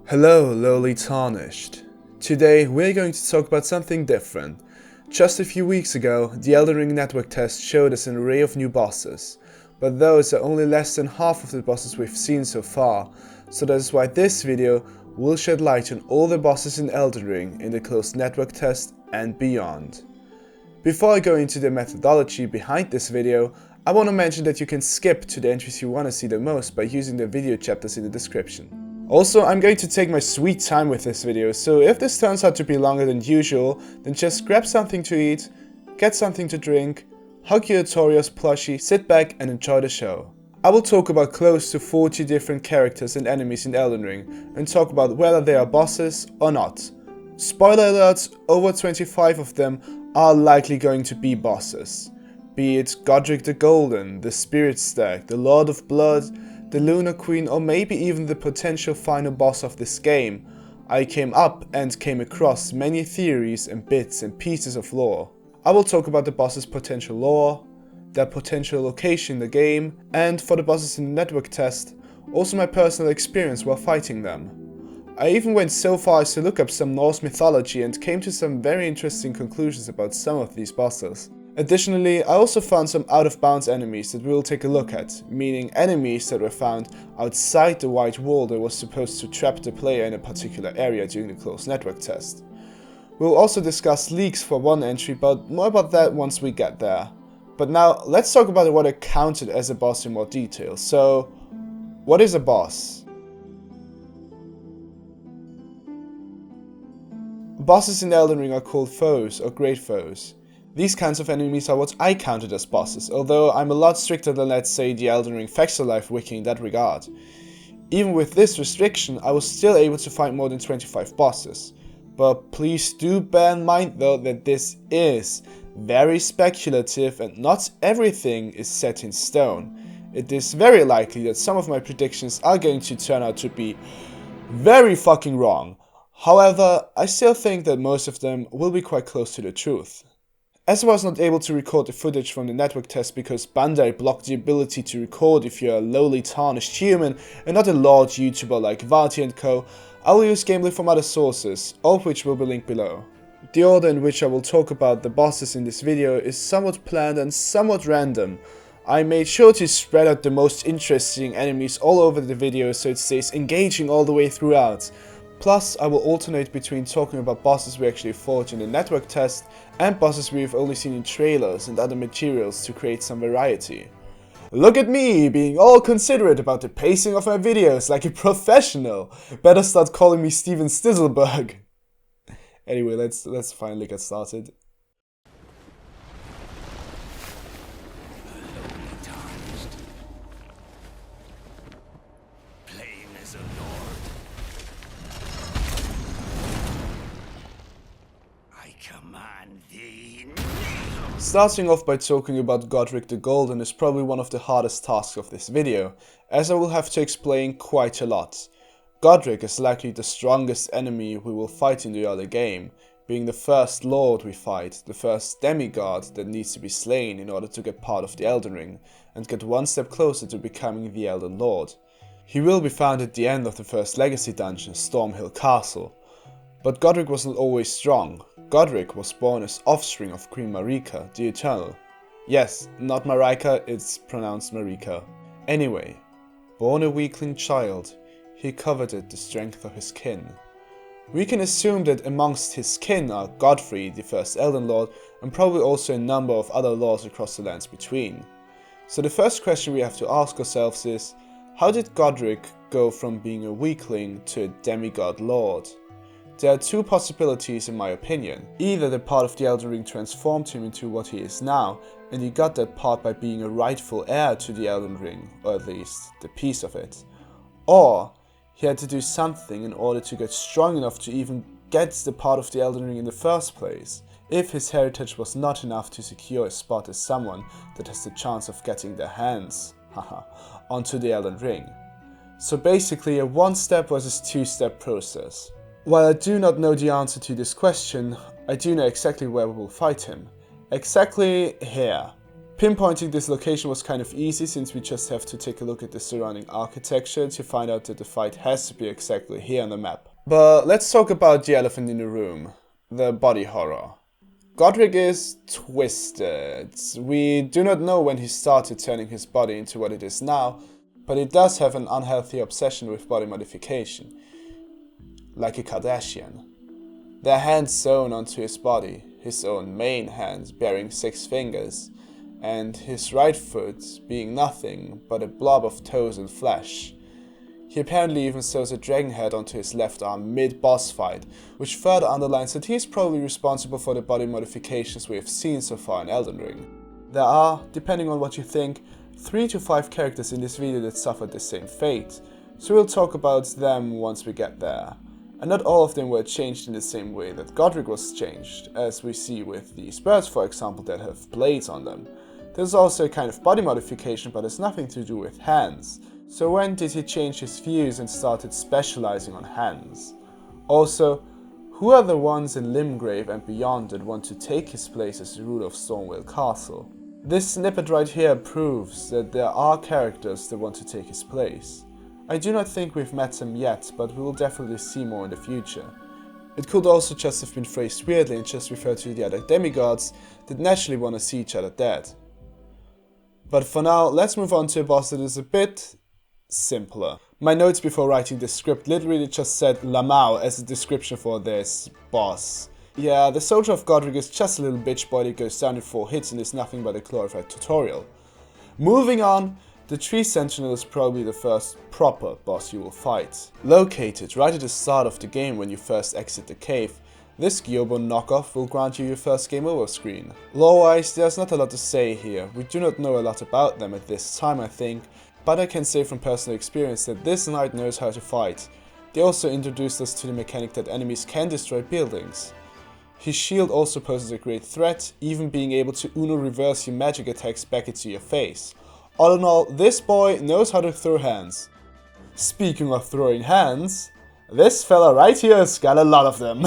Hello, lowly tarnished. Today we're going to talk about something different. Just a few weeks ago, the Elden Ring network test showed us an array of new bosses, but those are only less than half of the bosses we've seen so far, so that is why this video will shed light on all the bosses in Elden Ring in the closed network test and beyond. Before I go into the methodology behind this video, I want to mention that you can skip to the entries you want to see the most by using the video chapters in the description. Also, I'm going to take my sweet time with this video, so if this turns out to be longer than usual, then just grab something to eat, get something to drink, hug your Torios plushie, sit back and enjoy the show. I will talk about close to 40 different characters and enemies in Elden Ring, and talk about whether they are bosses or not. Spoiler alerts, over 25 of them are likely going to be bosses. Be it Godrick the Golden, the Spiritstag, the Lord of Blood, the Lunar Queen, or maybe even the potential final boss of this game, I came across many theories and bits and pieces of lore. I will talk about the boss's potential lore, their potential location in the game, and for the bosses in the network test, also my personal experience while fighting them. I even went so far as to look up some Norse mythology and came to some very interesting conclusions about some of these bosses. Additionally, I also found some out-of-bounds enemies that we will take a look at, meaning enemies that were found outside the white wall that was supposed to trap the player in a particular area during the closed network test. We will also discuss leaks for one entry, but more about that once we get there. But now, let's talk about what I counted as a boss in more detail. So, what is a boss? Bosses in Elden Ring are called foes or great foes. These kinds of enemies are what I counted as bosses, although I'm a lot stricter than, let's say, the Elden Ring Factual wiki in that regard. Even with this restriction, I was still able to find more than 25 bosses. But please do bear in mind though that this is very speculative and not everything is set in stone. It is very likely that some of my predictions are going to turn out to be very fucking wrong. However, I still think that most of them will be quite close to the truth. As I was not able to record the footage from the network test because Bandai blocked the ability to record if you're a lowly tarnished human and not a large YouTuber like Vati and co, I will use gameplay from other sources, all of which will be linked below. The order in which I will talk about the bosses in this video is somewhat planned and somewhat random. I made sure to spread out the most interesting enemies all over the video so it stays engaging all the way throughout. Plus, I will alternate between talking about bosses we actually fought in the network test and bosses we've only seen in trailers and other materials to create some variety. Look at me, being all considerate about the pacing of my videos like a professional! Better start calling me Steven Stizzleberg. Anyway, let's finally get started. Starting off by talking about Godrick the Golden is probably one of the hardest tasks of this video, as I will have to explain quite a lot. Godrick is likely the strongest enemy we will fight in the early game, being the first lord we fight, the first demigod that needs to be slain in order to get part of the Elden Ring, and get one step closer to becoming the Elden Lord. He will be found at the end of the first legacy dungeon, Stormhill Castle. But Godrick wasn't always strong. Godrick was born as offspring of Queen Marika, the Eternal. Yes, not Marika, it's pronounced Marika. Anyway, born a weakling child, he coveted the strength of his kin. We can assume that amongst his kin are Godfrey, the first Elden Lord, and probably also a number of other lords across the lands between. So the first question we have to ask ourselves is, how did Godrick go from being a weakling to a demigod lord? There are two possibilities in my opinion. Either the part of the Elden Ring transformed him into what he is now, and he got that part by being a rightful heir to the Elden Ring, or at least the piece of it. Or he had to do something in order to get strong enough to even get the part of the Elden Ring in the first place, if his heritage was not enough to secure a spot as someone that has the chance of getting their hands onto the Elden Ring. So basically a one-step versus two-step process. While I do not know the answer to this question, I do know exactly where we will fight him. Exactly here. Pinpointing this location was kind of easy since we just have to take a look at the surrounding architecture to find out that the fight has to be exactly here on the map. But let's talk about the elephant in the room, the body horror. Godrick is twisted. We do not know when he started turning his body into what it is now, but he does have an unhealthy obsession with body modification, like a Kardashian. There are hands sewn onto his body, his own main hands bearing 6 fingers, and his right foot being nothing but a blob of toes and flesh. He apparently even sews a dragon head onto his left arm mid-boss fight, which further underlines that he is probably responsible for the body modifications we have seen so far in Elden Ring. There are, depending on what you think, 3 to 5 characters in this video that suffered the same fate, so we'll talk about them once we get there. And not all of them were changed in the same way that Godrick was changed, as we see with these birds for example that have blades on them. There's also a kind of body modification, but it's nothing to do with hands. So when did he change his views and started specializing on hands? Also, who are the ones in Limgrave and beyond that want to take his place as the ruler of Stormvale Castle? This snippet right here proves that there are characters that want to take his place. I do not think we've met him yet, but we will definitely see more in the future. It could also just have been phrased weirdly and just refer to the other demigods that naturally want to see each other dead. But for now, let's move on to a boss that is a bit simpler. My notes before writing this script literally just said Lamau as a description for this boss. Yeah, the soldier of Godrick is just a little bitch boy that goes down in 4 hits and is nothing but a glorified tutorial. Moving on, the tree sentinel is probably the first proper boss you will fight. Located right at the start of the game when you first exit the cave, this Gyobon knockoff will grant you your first game over screen. Lore-wise, there's not a lot to say here. We do not know a lot about them at this time, I think, but I can say from personal experience that this knight knows how to fight. They also introduced us to the mechanic that enemies can destroy buildings. His shield also poses a great threat, even being able to Uno reverse your magic attacks back into your face. All in all, this boy knows how to throw hands. Speaking of throwing hands, this fella right here has got a lot of them.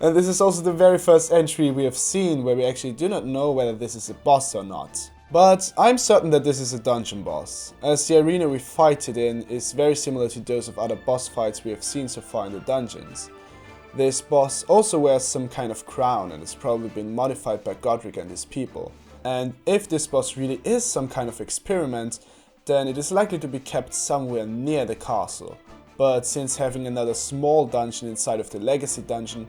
And this is also the very first entry we have seen where we actually do not know whether this is a boss or not. But I'm certain that this is a dungeon boss, as the arena we fight it in is very similar to those of other boss fights we have seen so far in the dungeons. This boss also wears some kind of crown and has probably been modified by Godrick and his people. And if this boss really is some kind of experiment, then it is likely to be kept somewhere near the castle. But since having another small dungeon inside of the legacy dungeon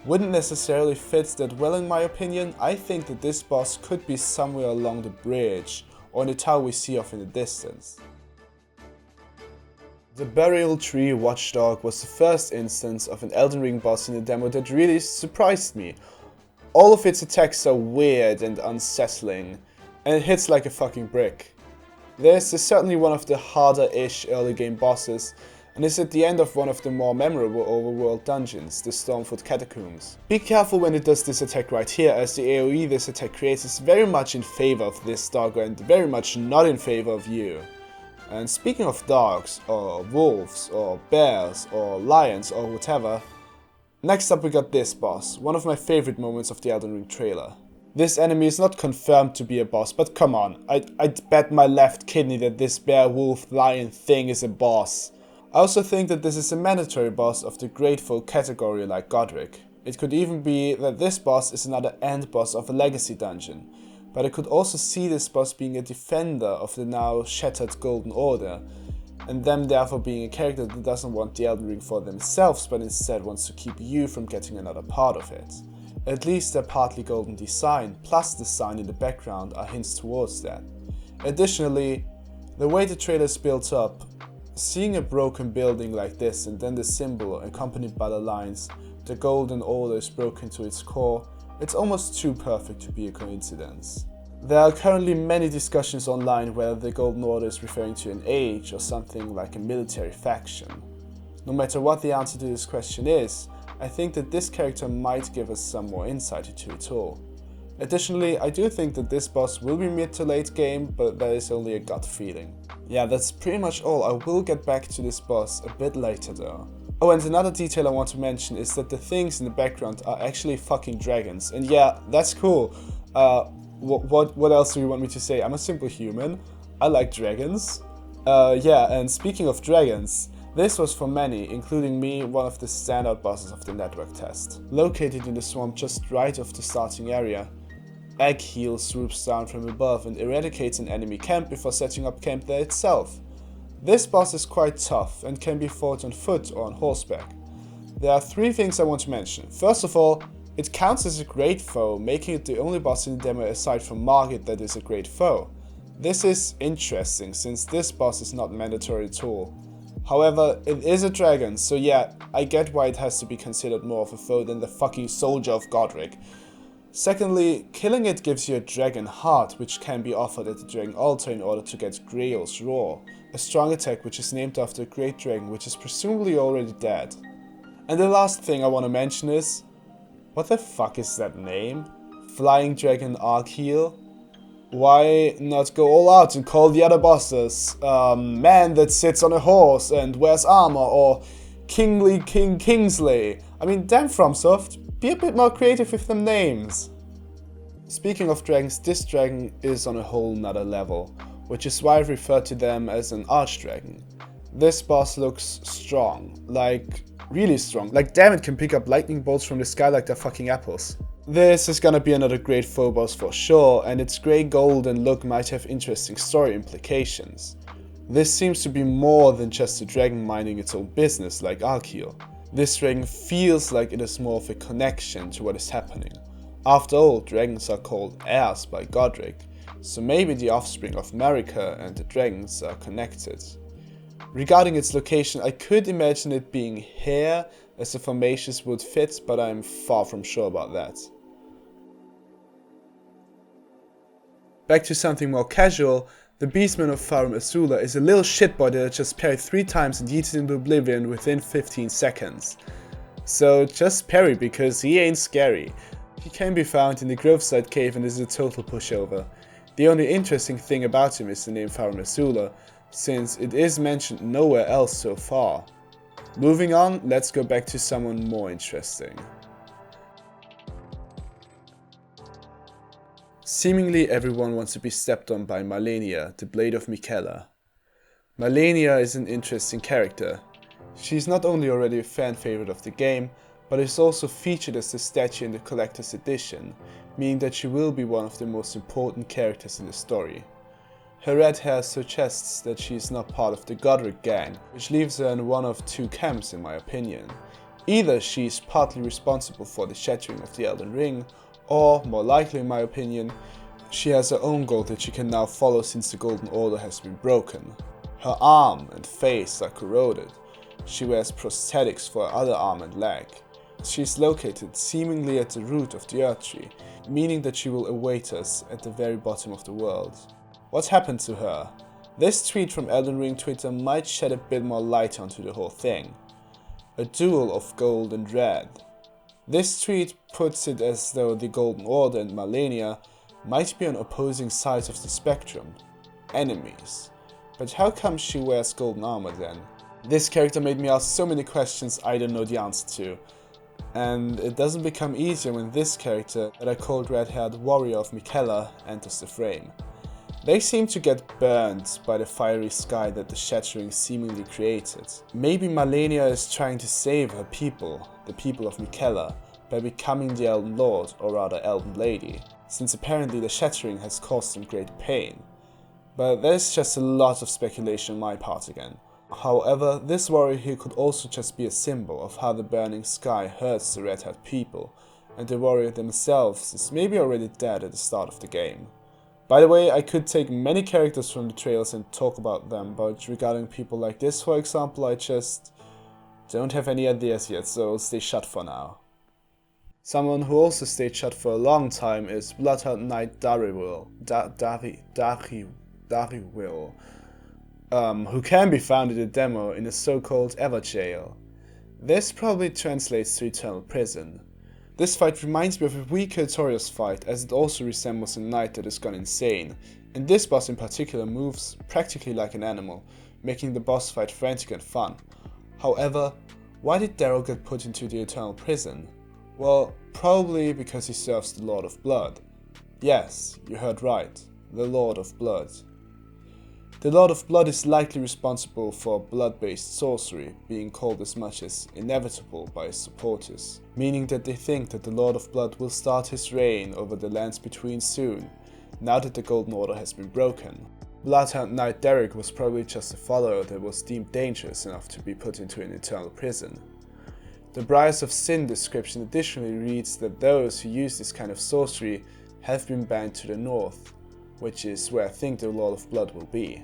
wouldn't necessarily fit that well in my opinion, I think that this boss could be somewhere along the bridge or in the tower we see off in the distance. The Burial Tree Watchdog was the first instance of an Elden Ring boss in the demo that really surprised me. All of its attacks are weird and unsettling, and it hits like a fucking brick. This is certainly one of the harder-ish early game bosses, and is at the end of one of the more memorable overworld dungeons, the Stormfoot Catacombs. Be careful when it does this attack right here, as the AoE this attack creates is very much in favor of this dog and very much not in favor of you. And speaking of dogs, or wolves, or bears, or lions, or whatever, next up we got this boss, one of my favorite moments of the Elden Ring trailer. This enemy is not confirmed to be a boss, but come on, I'd bet my left kidney that this bear, wolf, lion thing is a boss. I also think that this is a mandatory boss of the Grateful category like Godrick. It could even be that this boss is another end boss of a legacy dungeon, but I could also see this boss being a defender of the now shattered Golden Order, and them therefore being a character that doesn't want the Elden Ring for themselves, but instead wants to keep you from getting another part of it. At least their partly golden design, plus the sign in the background, are hints towards that. Additionally, the way the trailer is built up, seeing a broken building like this and then the symbol accompanied by the lines, "The Golden Order is broken to its core," it's almost too perfect to be a coincidence. There are currently many discussions online whether the Golden Order is referring to an age or something like a military faction. No matter what the answer to this question is, I think that this character might give us some more insight into it all. Additionally, I do think that this boss will be mid to late game, but that is only a gut feeling. Yeah, that's pretty much all. I will get back to this boss a bit later though. Oh, and another detail I want to mention is that the things in the background are actually fucking dragons. And yeah, that's cool. What else do you want me to say? I'm a simple human. I like dragons. Yeah, and speaking of dragons, this was for many, including me, one of the standout bosses of the network test. Located in the swamp just right of the starting area, Agheel swoops down from above and eradicates an enemy camp before setting up camp there itself. This boss is quite tough and can be fought on foot or on horseback. There are 3 things I want to mention. First of all, it counts as a great foe, making it the only boss in the demo aside from Marika that is a great foe. This is interesting since this boss is not mandatory at all. However, it is a dragon, so yeah, I get why it has to be considered more of a foe than the fucking soldier of Godrick. Secondly, killing it gives you a dragon heart, which can be offered at the dragon altar in order to get Greyl's Roar, a strong attack which is named after a great dragon which is presumably already dead. And the last thing I want to mention is, what the fuck is that name? Flying Dragon Agheel? Why not go all out and call the other bosses man that sits on a horse and wears armor, or Kingly King Kingsley? I mean, damn FromSoft, be a bit more creative with them names. Speaking of dragons, this dragon is on a whole nother level, which is why I refer to them as an Archdragon. This boss looks strong, like really strong, like damn it can pick up lightning bolts from the sky like they're fucking apples. This is gonna be another great foe boss for sure, and its grey golden look might have interesting story implications. This seems to be more than just a dragon minding its own business like Agheel. This dragon feels like it is more of a connection to what is happening. After all, dragons are called heirs by Godrick, so maybe the offspring of Marika and the dragons are connected. Regarding its location, I could imagine it being here, as the formations would fit, but I'm far from sure about that. Back to something more casual, the Beastman of Farum Azula is a little shitboy that I just parried 3 times and yeeted into oblivion within 15 seconds. So just parry because he ain't scary. He can be found in the Groveside cave and is a total pushover. The only interesting thing about him is the name Farum Azula, since it is mentioned nowhere else so far. Moving on, let's go back to someone more interesting. Seemingly everyone wants to be stepped on by Malenia, the Blade of Miquella. Malenia is an interesting character. She's not only already a fan favorite of the game, but is also featured as the statue in the collector's edition, meaning that she will be one of the most important characters in the story. Her red hair suggests that she is not part of the Godrick gang, which leaves her in one of 2 camps in my opinion. Either she is partly responsible for the shattering of the Elden Ring, or, more likely in my opinion, she has her own goal that she can now follow since the Golden Order has been broken. Her arm and face are corroded. She wears prosthetics for her other arm and leg. She is located seemingly at the root of the Earth Tree, meaning that she will await us at the very bottom of the world. What happened to her? This tweet from Elden Ring Twitter might shed a bit more light onto the whole thing. A duel of gold and red. This tweet puts it as though the Golden Order and Malenia might be on opposing sides of the spectrum. Enemies. But how come she wears golden armor then? This character made me ask so many questions I don't know the answer to. And it doesn't become easier when this character, that I called red-haired warrior of Miquella, enters the frame. They seem to get burned by the fiery sky that the shattering seemingly created. Maybe Malenia is trying to save her people, the people of Miquella, by becoming the Elden Lord, or rather Elden Lady, since apparently the shattering has caused them great pain. But there's just a lot of speculation on my part again. However, this warrior here could also just be a symbol of how the burning sky hurts the red-haired people, and the warrior themselves is maybe already dead at the start of the game. By the way, I could take many characters from the trailers and talk about them, but regarding people like this, for example, I just don't have any ideas yet, so stay shut for now. Someone who also stayed shut for a long time is Bloodhound Knight Dariwil, who can be found in the demo in a so-called Ever Jail. This probably translates to Eternal Prison. This fight reminds me of a weak Hiltorious fight, as it also resembles a knight that has gone insane, and this boss in particular moves practically like an animal, making the boss fight frantic and fun. However, why did Daryl get put into the Eternal Prison? Well, probably because he serves the Lord of Blood. Yes, you heard right, the Lord of Blood. The Lord of Blood is likely responsible for blood-based sorcery being called as much as inevitable by his supporters, meaning that they think that the Lord of Blood will start his reign over the lands between soon, now that the Golden Order has been broken. Bloodhound Knight Derek was probably just a follower that was deemed dangerous enough to be put into an eternal prison. The Briars of Sin description additionally reads that those who use this kind of sorcery have been banned to the north, which is where I think the Lord of Blood will be.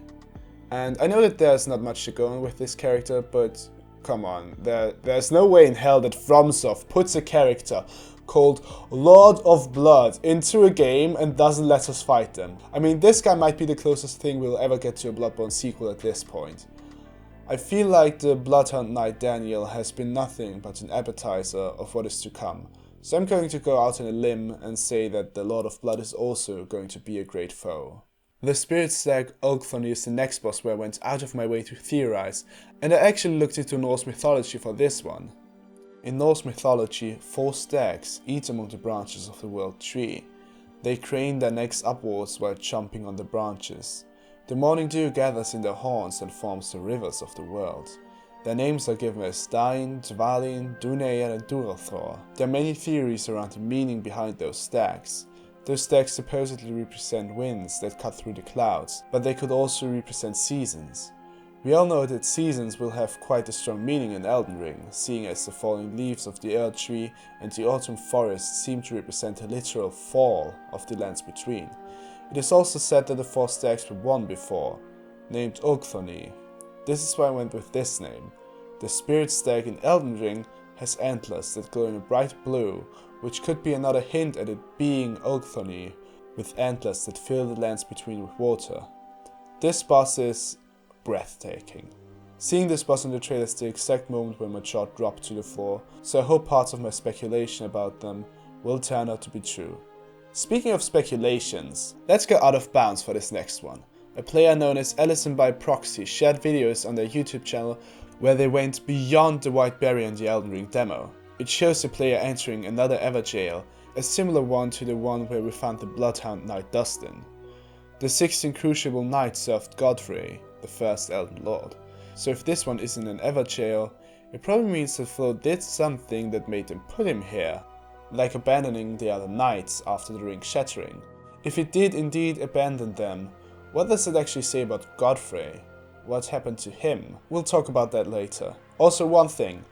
And I know that there's not much to go on with this character, but come on, there's no way in hell that FromSoft puts a character called Lord of Blood into a game and doesn't let us fight them. I mean, this guy might be the closest thing we'll ever get to a Bloodborne sequel at this point. I feel like the Bloodhound Knight Daniel has been nothing but an appetizer of what is to come. So I'm going to go out on a limb and say that the Lord of Blood is also going to be a great foe. The Spiritstag Eikþyrnir is the next boss where I went out of my way to theorize, and I actually looked into Norse mythology for this one. In Norse mythology, 4 stags eat among the branches of the world tree. They crane their necks upwards while chomping on the branches. The morning dew gathers in their horns and forms the rivers of the world. Their names are given as Dain, Dvalin, Duneir and Durathor. There are many theories around the meaning behind those stags. Those stags supposedly represent winds that cut through the clouds, but they could also represent seasons. We all know that seasons will have quite a strong meaning in Elden Ring, seeing as the falling leaves of the Earth Tree and the autumn forest seem to represent a literal fall of the lands between. It is also said that the 4 stags were one before, named Eikþyrnir. This is why I went with this name. The spirit stag in Elden Ring has antlers that glow in a bright blue, which could be another hint at it being Eikþyrnir, with antlers that fill the lands between with water. This boss is breathtaking. Seeing this boss in the trailer is the exact moment when my jaw dropped to the floor, so I hope parts of my speculation about them will turn out to be true. Speaking of speculations, let's go out of bounds for this next one. A player known as Ellison by Proxy shared videos on their YouTube channel where they went beyond the white barrier in the Elden Ring demo. It shows the player entering another Everjail, a similar one to the one where we found the Bloodhound Knight Dustin. The 16 Crucible Knight served Godfrey, the first Elden Lord, so if this one isn't an Everjail, it probably means that Flo did something that made them put him here, like abandoning the other knights after the ring shattering. If it did indeed abandon them, what does it actually say about Godfrey? What happened to him? We'll talk about that later. Also one thing,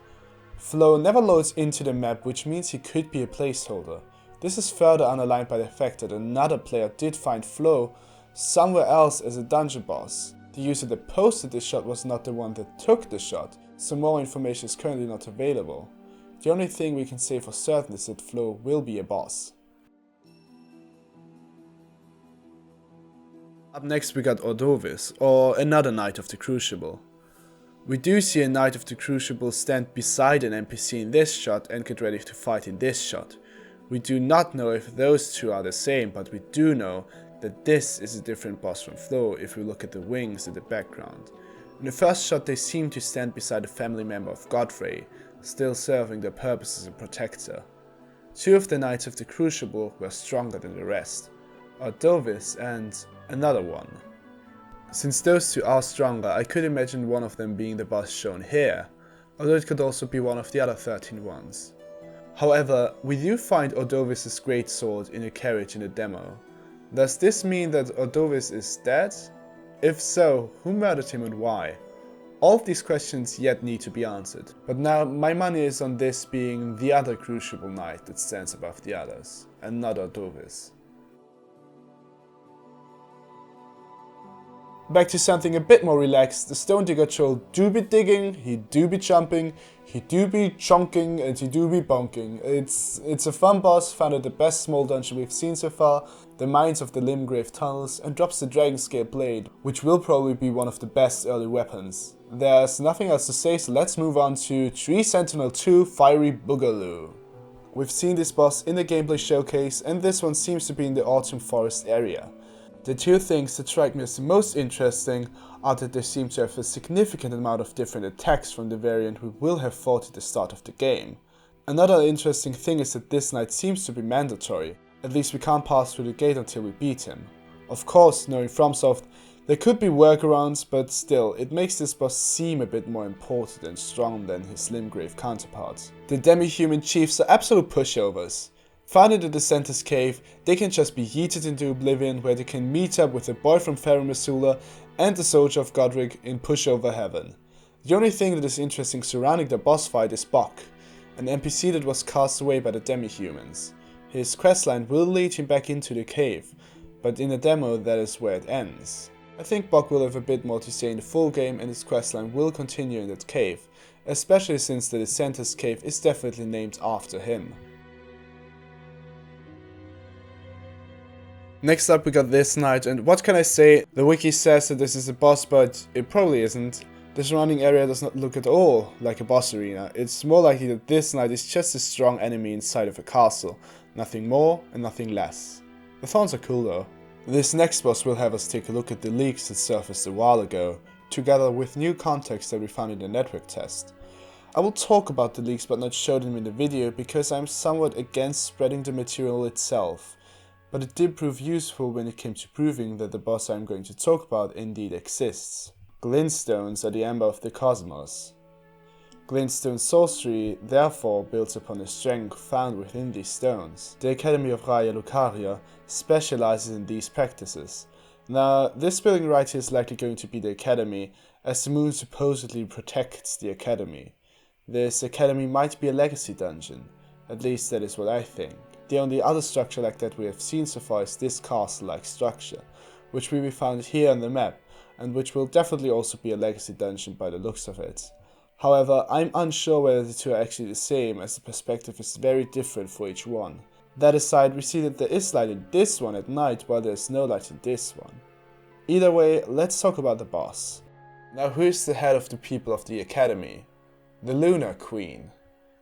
Flo never loads into the map, which means he could be a placeholder. This is further underlined by the fact that another player did find Flo somewhere else as a dungeon boss. The user that posted this shot was not the one that took the shot, so more information is currently not available. The only thing we can say for certain is that Flo will be a boss. Up next we got Ordovis, or another Knight of the Crucible. We do see a Knight of the Crucible stand beside an NPC in this shot and get ready to fight in this shot. We do not know if those two are the same, but we do know that this is a different boss from Flo if we look at the wings in the background. In the first shot they seem to stand beside a family member of Godfrey, still serving their purpose as a protector. 2 of the Knights of the Crucible were stronger than the rest, Ordovis and another one. Since those 2 are stronger, I could imagine one of them being the boss shown here, although it could also be one of the other 13 ones. However, we do find Ordovis' greatsword in a carriage in the demo. Does this mean that Ordovis is dead? If so, who murdered him and why? All of these questions yet need to be answered, but now my money is on this being the other Crucible Knight that stands above the others, and not Ordovis. Back to something a bit more relaxed, the Stonedigger Troll do be digging, he do be jumping, he do be chonking, and he do be bonking. It's a fun boss, found at the best small dungeon we've seen so far, the mines of the Limgrave tunnels, and drops the Dragon Scale Blade, which will probably be one of the best early weapons. There's nothing else to say, so let's move on to Tree Sentinel 2 Fiery Boogaloo. We've seen this boss in the gameplay showcase, and this one seems to be in the Autumn Forest area. The 2 things that strike me as the most interesting are that they seem to have a significant amount of different attacks from the variant we will have fought at the start of the game. Another interesting thing is that this knight seems to be mandatory. At least we can't pass through the gate until we beat him. Of course, knowing FromSoft, there could be workarounds, but still, it makes this boss seem a bit more important and strong than his Limgrave counterparts. The Demi-Human Chiefs are absolute pushovers. Found in the Dissenters Cave, they can just be yeeted into oblivion, where they can meet up with the boy from Farum Azula and the soldier of Godrick in pushover heaven. The only thing that is interesting surrounding the boss fight is Bok, an NPC that was cast away by the Demi-Humans. His questline will lead him back into the cave, but in the demo that is where it ends. I think Bok will have a bit more to say in the full game, and his questline will continue in that cave, especially since the Dissenters Cave is definitely named after him. Next up we got this knight, and what can I say, the wiki says that this is a boss, but it probably isn't. The surrounding area does not look at all like a boss arena. It's more likely that this knight is just a strong enemy inside of a castle, nothing more and nothing less. The thorns are cool though. This next boss will have us take a look at the leaks that surfaced a while ago, together with new context that we found in the network test. I will talk about the leaks but not show them in the video because I'm somewhat against spreading the material itself, but it did prove useful when it came to proving that the boss I'm going to talk about indeed exists. Glintstones are the ember of the cosmos. Glintstone sorcery therefore builds upon the strength found within these stones. The Academy of Raya Lucaria specializes in these practices. Now, this building right here is likely going to be the Academy, as the moon supposedly protects the Academy. This Academy might be a legacy dungeon, at least that is what I think. The only other structure like that we have seen so far is this castle-like structure, which will be found here on the map, and which will definitely also be a legacy dungeon by the looks of it. However, I'm unsure whether the two are actually the same, as the perspective is very different for each one. That aside, we see that there is light in this one at night, while there is no light in this one. Either way, let's talk about the boss. Now, who is the head of the people of the Academy? The Lunar Queen.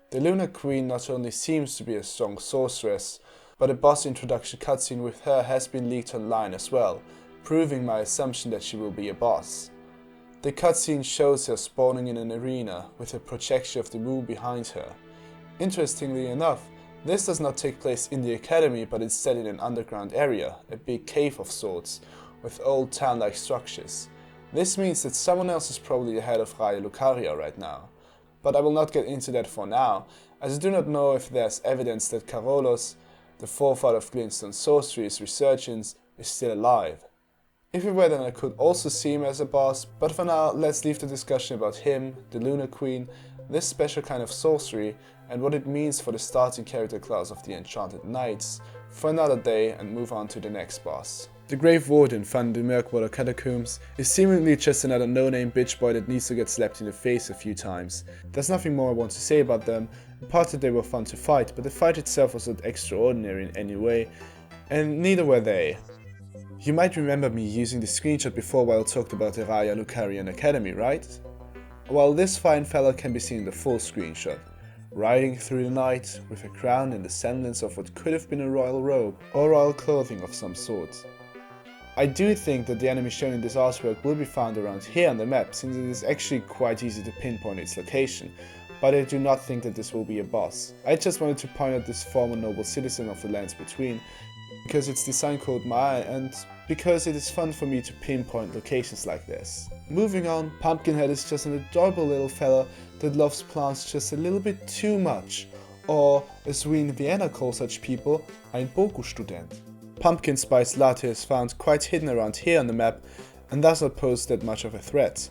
The Lunar Queen not only seems to be a strong sorceress, but a boss introduction cutscene with her has been leaked online as well, proving my assumption that she will be a boss. The cutscene shows her spawning in an arena with a projection of the moon behind her. Interestingly enough, this does not take place in the Academy, but instead in an underground area, a big cave of sorts, with old town-like structures. This means that someone else is probably the head of Raya Lucaria right now. But I will not get into that for now, as I do not know if there's evidence that Carolus, the forefather of glintstone sorcery's resurgence, is still alive. If he were, then I could also see him as a boss, but for now let's leave the discussion about him, the Lunar Queen, this special kind of sorcery, and what it means for the starting character class of the Enchanted Knights, for another day and move on to the next boss. The Grave Warden found in the Mirkwater Catacombs is seemingly just another no-name bitch boy that needs to get slapped in the face a few times. There's nothing more I want to say about them, apart that they were fun to fight, but the fight itself was not extraordinary in any way, and neither were they. You might remember me using the screenshot before while I talked about the Raya Lucarian Academy, right? Well, this fine fella can be seen in the full screenshot, riding through the night with a crown and the semblance of what could have been a royal robe or royal clothing of some sort. I do think that the enemy shown in this artwork will be found around here on the map, since it is actually quite easy to pinpoint its location, but I do not think that this will be a boss. I just wanted to point out this former noble citizen of the lands between, because its design caught my eye and because it is fun for me to pinpoint locations like this. Moving on, Pumpkinhead is just an adorable little fella that loves plants just a little bit too much, or as we in Vienna call such people, ein Boku-Student. Pumpkin Spice Latte is found quite hidden around here on the map and does not pose that much of a threat.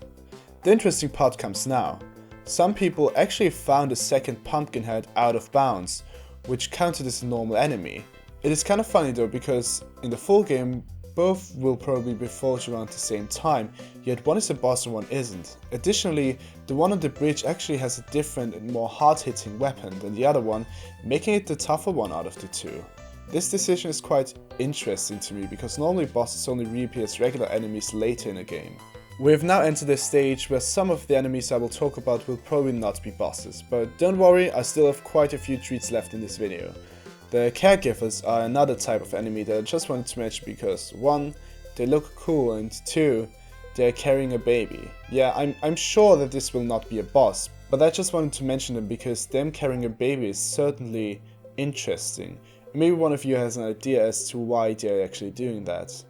The interesting part comes now. Some people actually found a second Pumpkinhead out of bounds, which counted as a normal enemy. It is kind of funny though, because in the full game both will probably be fought around the same time, yet one is a boss and one isn't. Additionally, the one on the bridge actually has a different and more hard-hitting weapon than the other one, making it the tougher one out of the two. This decision is quite interesting to me, because normally bosses only reappear as regular enemies later in a game. We have now entered a stage where some of the enemies I will talk about will probably not be bosses, but don't worry, I still have quite a few treats left in this video. The caregivers are another type of enemy that I just wanted to mention because 1, they look cool, and 2, they're carrying a baby. Yeah, I'm sure that this will not be a boss, but I just wanted to mention them because them carrying a baby is certainly interesting, Maybe one of you has an idea as to why they're actually doing that.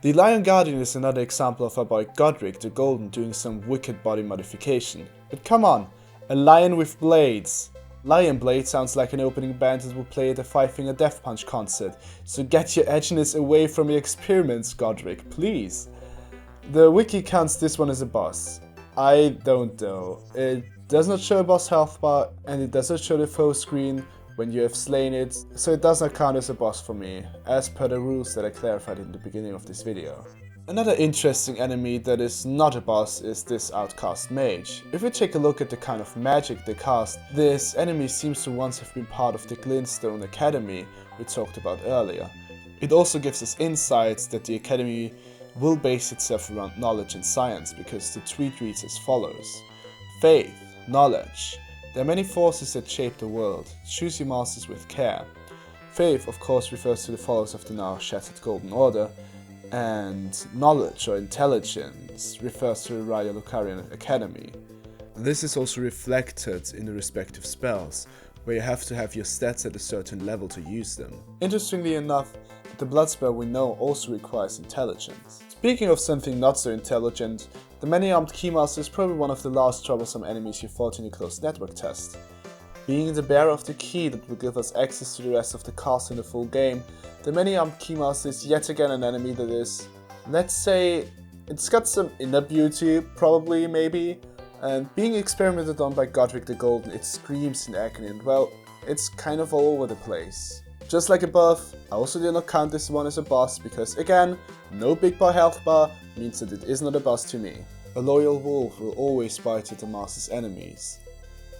The Lion Guardian is another example of our boy Godrick the Golden doing some wicked body modification. But come on, a lion with blades! Lion Blade sounds like an opening band that would play at a Five Finger Death Punch concert, so get your edginess away from your experiments, Godrick, please. The wiki counts this one as a boss. I don't know. It does not show a boss health bar, and it does not show the foe screen when you have slain it, so it does not count as a boss for me, as per the rules that I clarified in the beginning of this video. Another interesting enemy that is not a boss is this Outcast Mage. If we take a look at the kind of magic they cast, this enemy seems to once have been part of the Glintstone Academy we talked about earlier. It also gives us insights that the Academy will base itself around knowledge and science, because the tweet reads as follows: Faith, knowledge. There are many forces that shape the world. Choose your masters with care. Faith, of course, refers to the followers of the now shattered Golden Order, and knowledge or intelligence refers to the Raya Lucarian Academy. This is also reflected in the respective spells, where you have to have your stats at a certain level to use them. Interestingly enough, the blood spell we know also requires intelligence. Speaking of something not so intelligent, the Many-Armed Keymaster is probably one of the last troublesome enemies you fought in a closed network test. Being the bearer of the key that will give us access to the rest of the castle in the full game, the Many-Armed Keymaster is yet again an enemy that is, let's say, it's got some inner beauty, probably, maybe, and being experimented on by Godrick the Golden, it screams in agony, and well, it's kind of all over the place. Just like above, I also did not count this one as a boss because, again, no big bar health bar means that it is not a boss to me. A loyal wolf will always bite at the master's enemies.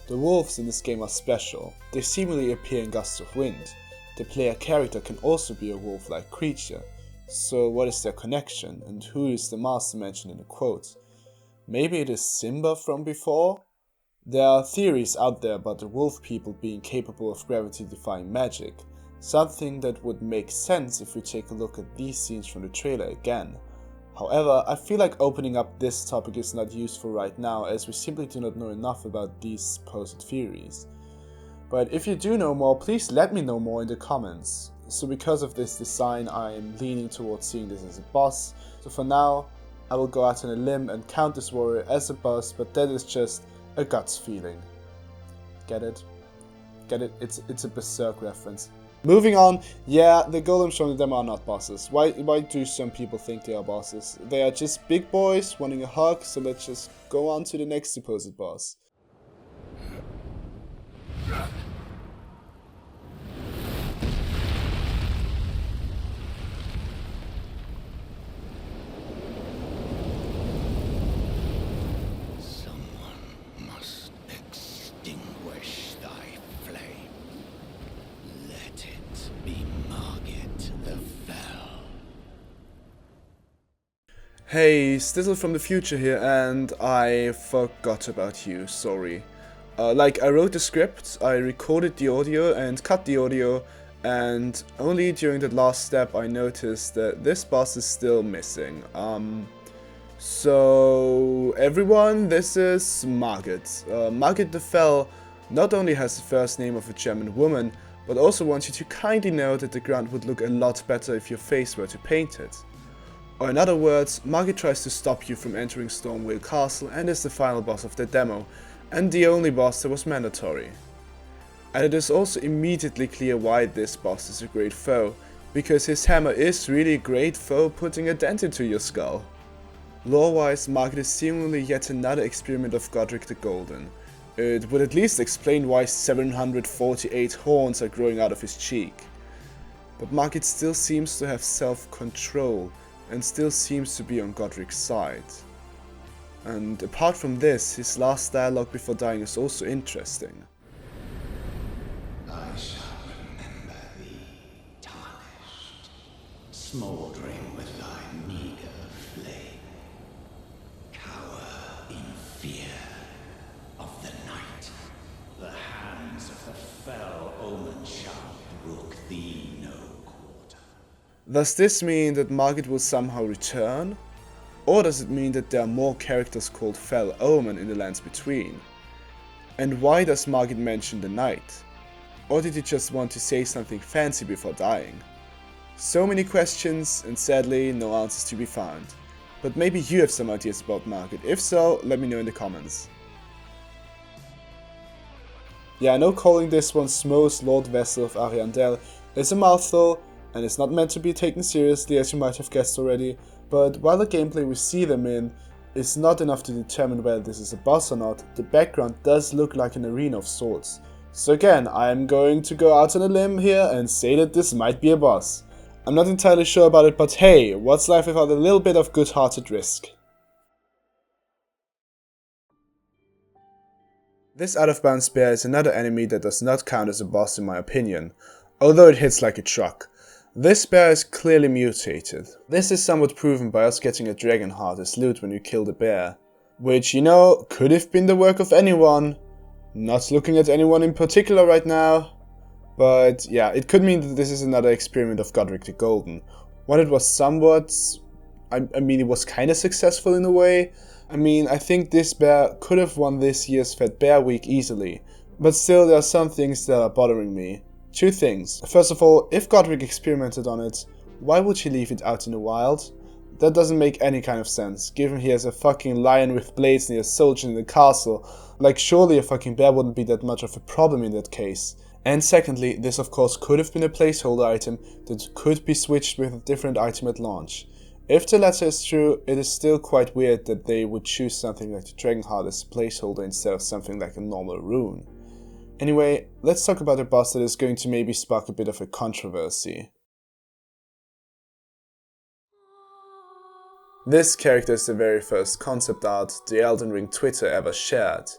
The wolves in this game are special. They seemingly appear in gusts of wind. The player character can also be a wolf-like creature. So what is their connection, and who is the master mentioned in the quote? Maybe it is Simba from before? There are theories out there about the wolf people being capable of gravity-defying magic. Something that would make sense if we take a look at these scenes from the trailer again. However, I feel like opening up this topic is not useful right now, as we simply do not know enough about these supposed theories. But if you do know more, please let me know more in the comments. So because of this design, I am leaning towards seeing this as a boss. So for now, I will go out on a limb and count this warrior as a boss, but that is just a guts feeling. Get it? Get it? It's a Berserk reference. Moving on, yeah, the golems from the demo are not bosses. Why do some people think they are bosses? They are just big boys wanting a hug, so let's just go on to the next supposed boss. Hey, stizzl from the future here, and I forgot about you, sorry. I wrote the script, I recorded the audio and cut the audio, and only during the last step I noticed that this boss is still missing. So everyone, this is Margit. Margit the Fell not only has the first name of a German woman, but also wants you to kindly know that the ground would look a lot better if your face were to paint it. Or in other words, Margit tries to stop you from entering Stormveil Castle and is the final boss of the demo, and the only boss that was mandatory. And it is also immediately clear why this boss is a great foe, because his hammer is really a great foe putting a dent into your skull. Lore-wise, Margit is seemingly yet another experiment of Godrick the Golden. It would at least explain why 748 horns are growing out of his cheek. But Margit still seems to have self-control, and still seems to be on Godrick's side. And apart from this, his last dialogue before dying is also interesting. I shall remember thee, tarnished, smouldering with thy meager flame. Cower in fear of the night. The hands of the fell omen shall brook thee no quarter. Does this mean that Margit will somehow return? Or does it mean that there are more characters called Fell Omen in the lands between? And why does Margit mention the night? Or did he just want to say something fancy before dying? So many questions and sadly no answers to be found. But maybe you have some ideas about Market. If so, let me know in the comments. Yeah, I know calling this one Smo's Lord Vessel of Ariandel is a mouthful and it's not meant to be taken seriously, as you might have guessed already, but while the gameplay we see them in is not enough to determine whether this is a boss or not, the background does look like an arena of sorts. So again, I am going to go out on a limb here and say that this might be a boss. I'm not entirely sure about it, but hey, what's life without a little bit of good-hearted risk? This out-of-bounds bear is another enemy that does not count as a boss in my opinion, although it hits like a truck. This bear is clearly mutated. This is somewhat proven by us getting a Dragonheart as loot when you kill the bear, which, you know, could have been the work of anyone. Not looking at anyone in particular right now, but yeah, it could mean that this is another experiment of Godrick the Golden. One that was somewhat, I mean it was kinda successful in a way. I mean, I think this bear could have won this year's Fed Bear Week easily, but still there are some things that are bothering me. Two things. First of all, if Godrick experimented on it, why would he leave it out in the wild? That doesn't make any kind of sense, given he has a fucking lion with blades and a soldier in the castle. Like, surely a fucking bear wouldn't be that much of a problem in that case. And secondly, this of course could have been a placeholder item that could be switched with a different item at launch. If the latter is true, it is still quite weird that they would choose something like the Dragonheart as a placeholder instead of something like a normal rune. Anyway, let's talk about a boss that is going to maybe spark a bit of a controversy. This character is the very first concept art the Elden Ring Twitter ever shared.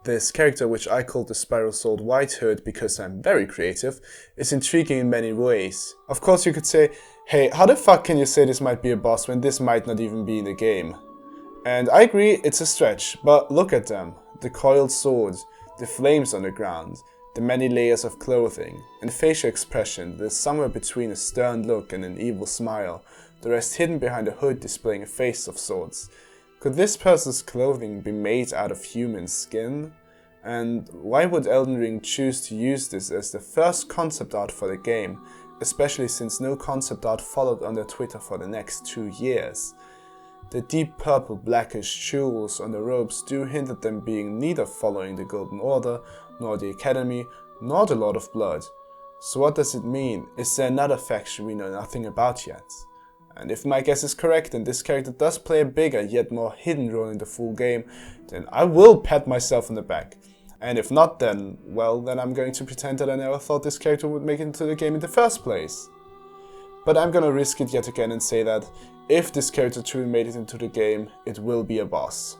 This character, which I called the Spiral Sword White Hood because I'm very creative, is intriguing in many ways. Of course you could say, hey, how the fuck can you say this might be a boss when this might not even be in the game? And I agree, it's a stretch, but look at them. The coiled sword, the flames on the ground, the many layers of clothing, and facial expression that is somewhere between a stern look and an evil smile, the rest hidden behind a hood displaying a face of sorts. Could this person's clothing be made out of human skin? And why would Elden Ring choose to use this as the first concept art for the game, especially since no concept art followed on their Twitter for the next 2 years? The deep purple blackish jewels on the robes do hint at them being neither following the Golden Order, nor the Academy, nor the Lord of Blood. So what does it mean? Is there another faction we know nothing about yet? And if my guess is correct and this character does play a bigger yet more hidden role in the full game, then I will pat myself on the back. And if not, then, well, then I'm going to pretend that I never thought this character would make it into the game in the first place. But I'm gonna risk it yet again and say that if this character truly made it into the game, it will be a boss.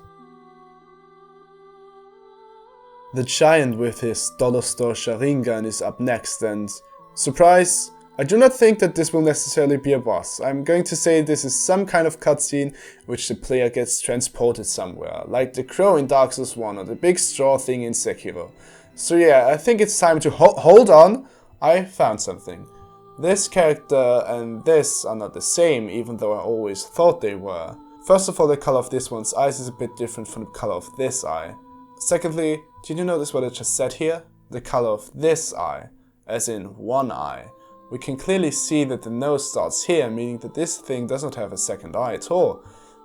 The giant with his dollar store Sharingan is up next, and surprise, I do not think that this will necessarily be a boss. I'm going to say this is some kind of cutscene which the player gets transported somewhere, like the crow in Dark Souls 1 or the big straw thing in Sekiro. So yeah, I think it's time to hold on, I found something. This character and this are not the same, even though I always thought they were. First of all, the color of this one's eyes is a bit different from the color of this eye. Secondly, did you notice what I just said here? The color of this eye, as in one eye. We can clearly see that the nose starts here, meaning that this thing does not have a second eye at all.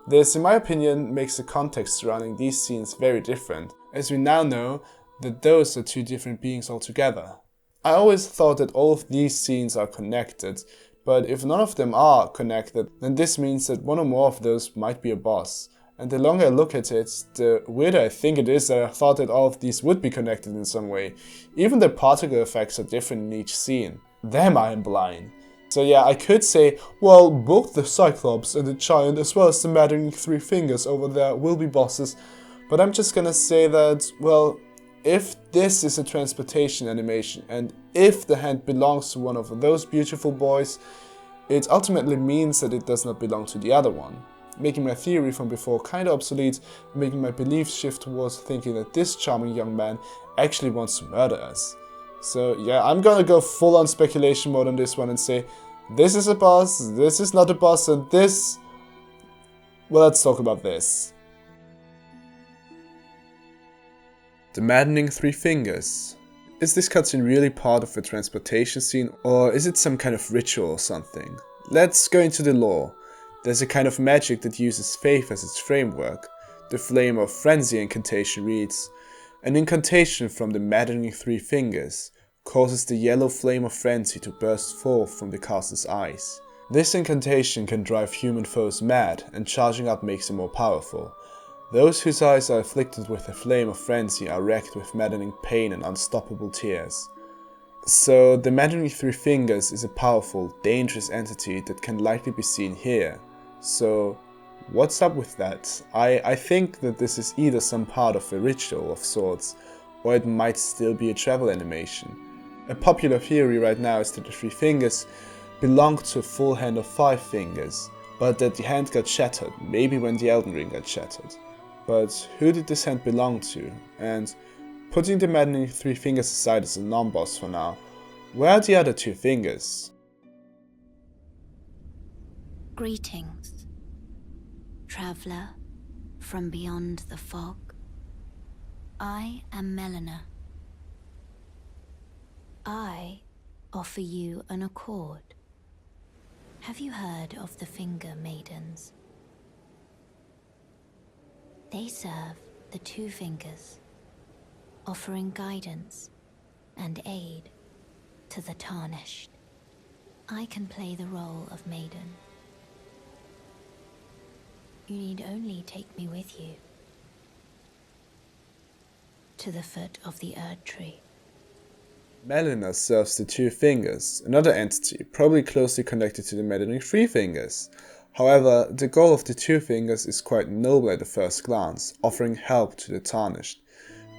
This, in my opinion, makes the context surrounding these scenes very different, as we now know that those are two different beings altogether. I always thought that all of these scenes are connected, but if none of them are connected, then this means that one or more of those might be a boss. And the longer I look at it, the weirder I think it is that I thought that all of these would be connected in some way. Even the particle effects are different in each scene. Damn, I am blind. So yeah, I could say, well, both the Cyclops and the Giant as well as the Maddening Three Fingers over there will be bosses, but I'm just gonna say that, well, if this is a transportation animation and if the hand belongs to one of those beautiful boys, it ultimately means that it does not belong to the other one, making my theory from before kinda obsolete and making my beliefs shift towards thinking that this charming young man actually wants to murder us. So yeah, I'm gonna go full on speculation mode on this one and say, this is a boss, this is not a boss, and this... Well, let's talk about this. The Maddening Three Fingers Is this cutscene really part of the transportation scene, or is it some kind of ritual or something? Let's go into the lore. There's a kind of magic that uses faith as its framework. The Flame of Frenzy incantation reads, "An incantation from the Maddening 3 fingers causes the yellow flame of frenzy to burst forth from the caster's eyes. This incantation can drive human foes mad, and charging up makes them more powerful. Those whose eyes are afflicted with the flame of frenzy are wrecked with maddening pain and unstoppable tears." So the Maddening 3 fingers is a powerful, dangerous entity that can likely be seen here. So what's up with that? I think that this is either some part of a ritual of sorts, or it might still be a travel animation. A popular theory right now is that the 3 fingers belonged to a full hand of 5 fingers, but that the hand got shattered, maybe when the Elden Ring got shattered. But who did this hand belong to? And putting the Maddening 3 fingers aside as a non-boss for now, where are the other 2 fingers? Greetings, traveller from beyond the fog. I am Melina. I offer you an accord. Have you heard of the Finger Maidens? They serve the 2 fingers, offering guidance and aid to the tarnished. I can play the role of Maiden. You need only take me with you to the foot of the Erd Tree. Melina serves the 2 fingers, another entity probably closely connected to the Maddening 3 fingers. However, the goal of the 2 fingers is quite noble at the first glance, offering help to the tarnished.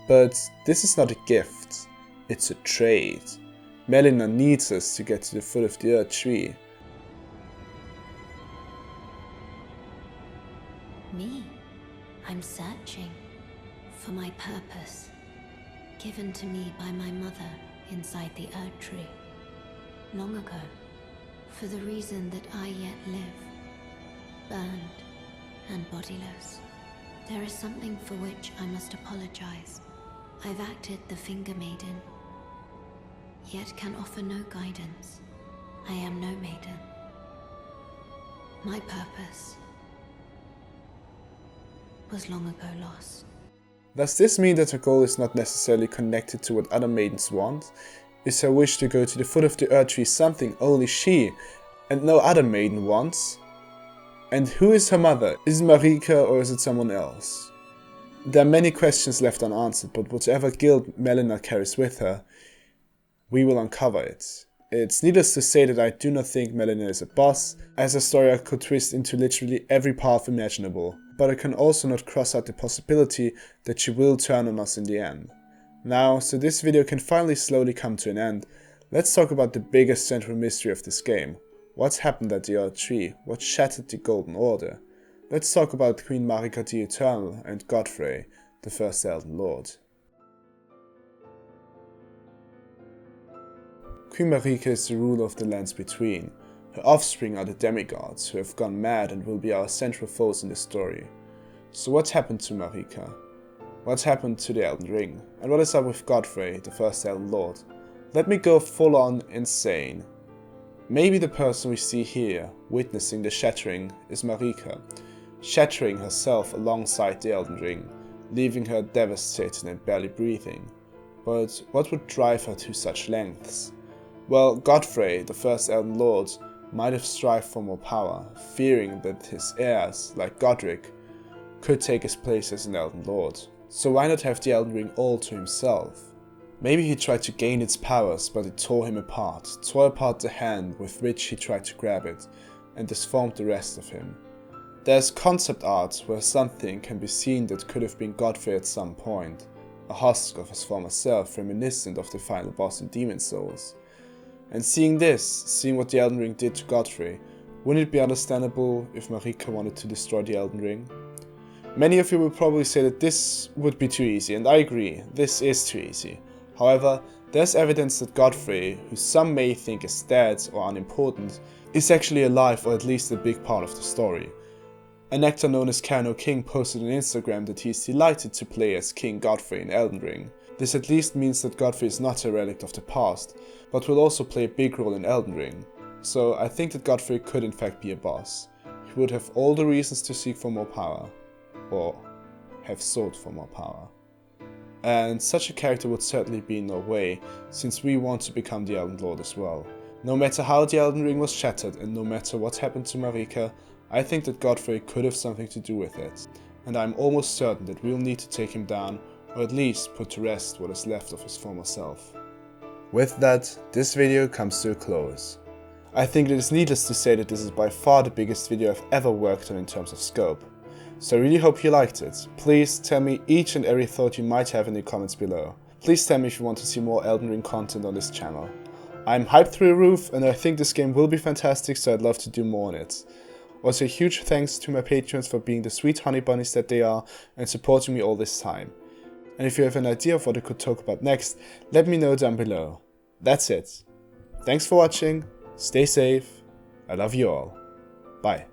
But this is not a gift, it's a trade. Melina needs us to get to the foot of the Erd Tree. Me? I'm searching for my purpose, given to me by my mother inside the Erd Tree, long ago, for the reason that I yet live, burned and bodiless. There is something for which I must apologize. I've acted the Finger Maiden, yet can offer no guidance. I am no maiden. My purpose was long ago lost. Does this mean that her goal is not necessarily connected to what other maidens want? Is her wish to go to the foot of the Erd Tree something only she and no other maiden wants? And who is her mother? Is it Marika or is it someone else? There are many questions left unanswered, but whatever guilt Melina carries with her, we will uncover it. It's needless to say that I do not think Melina is a boss, as a story arc could twist into literally every path imaginable, but I can also not cross out the possibility that she will turn on us in the end. Now, so this video can finally slowly come to an end, let's talk about the biggest central mystery of this game. What's happened at the Erd Tree? What shattered the Golden Order? Let's talk about Queen Marika the Eternal and Godfrey, the first Elden Lord. Queen Marika is the ruler of the lands between. Her offspring are the demigods, who have gone mad and will be our central foes in the story. So what happened to Marika? What happened to the Elden Ring? And what is up with Godfrey, the first Elden Lord? Let me go full on insane. Maybe the person we see here, witnessing the shattering, is Marika, shattering herself alongside the Elden Ring, leaving her devastated and barely breathing. But what would drive her to such lengths? Well, Godfrey, the first Elden Lord, might have strived for more power, fearing that his heirs, like Godrick, could take his place as an Elden Lord. So why not have the Elden Ring all to himself? Maybe he tried to gain its powers, but it tore him apart, tore apart the hand with which he tried to grab it, and disformed the rest of him. There's concept art where something can be seen that could have been Godfrey at some point, a husk of his former self reminiscent of the final boss in Demon's Souls. And seeing this, seeing what the Elden Ring did to Godfrey, wouldn't it be understandable if Marika wanted to destroy the Elden Ring? Many of you will probably say that this would be too easy, and I agree, this is too easy. However, there's evidence that Godfrey, who some may think is dead or unimportant, is actually alive or at least a big part of the story. An actor known as Kano King posted on Instagram that he is delighted to play as King Godfrey in Elden Ring. This at least means that Godfrey is not a relic of the past, but will also play a big role in Elden Ring. So I think that Godfrey could in fact be a boss. He would have all the reasons to seek for more power, or have sought for more power. And such a character would certainly be in our way, since we want to become the Elden Lord as well. No matter how the Elden Ring was shattered and no matter what happened to Marika, I think that Godfrey could have something to do with it. And I'm almost certain that we'll need to take him down, or at least put to rest what is left of his former self. With that, this video comes to a close. I think it is needless to say that this is by far the biggest video I've ever worked on in terms of scope. So I really hope you liked it. Please tell me each and every thought you might have in the comments below. Please tell me if you want to see more Elden Ring content on this channel. I'm hyped through the roof and I think this game will be fantastic, so I'd love to do more on it. Also a huge thanks to my patrons for being the sweet honey bunnies that they are and supporting me all this time. And if you have an idea of what I could talk about next, let me know down below. That's it. Thanks for watching, stay safe, I love you all. Bye.